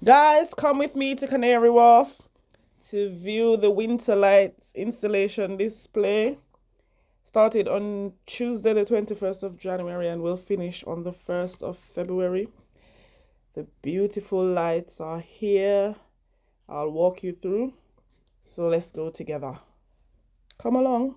Guys, come with me to Canary Wharf to view the winter lights installation display. Started on Tuesday the 21st of January and will finish on the 1st of February. The beautiful lights are here. I'll walk you through. So let's go together. Come along.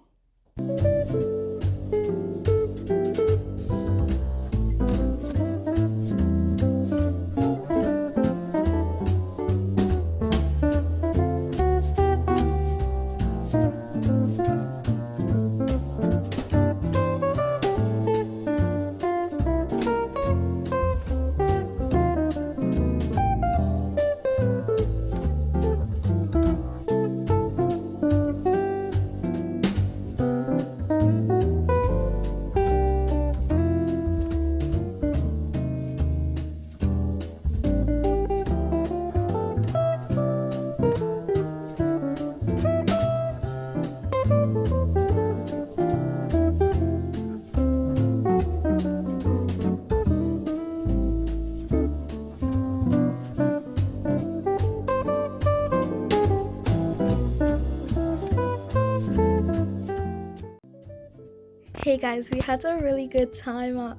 Hey guys, we had a really good time at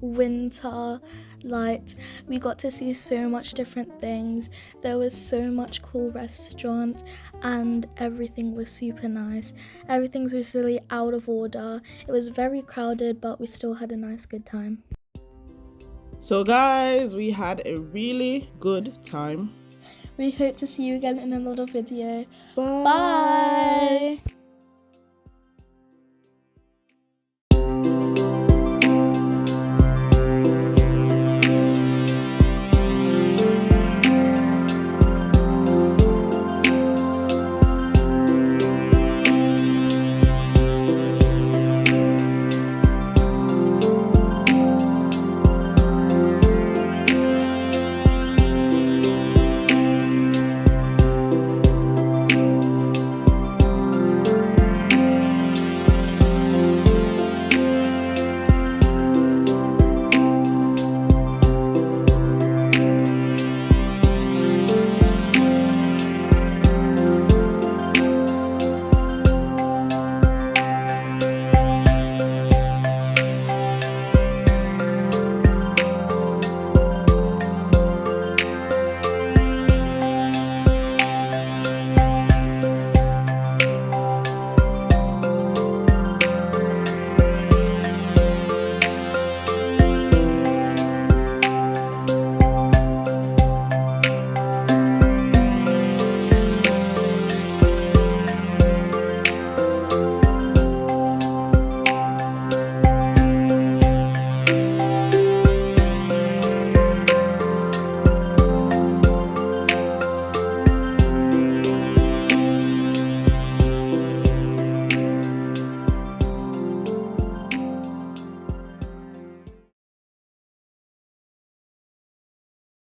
Winter Light. We got to see so much different things. There was so much cool restaurants and everything was super nice. Everything was really out of order. It was very crowded, but we still had a nice good time. So guys, we had a really good time. We hope to see you again in another video. Bye. Bye!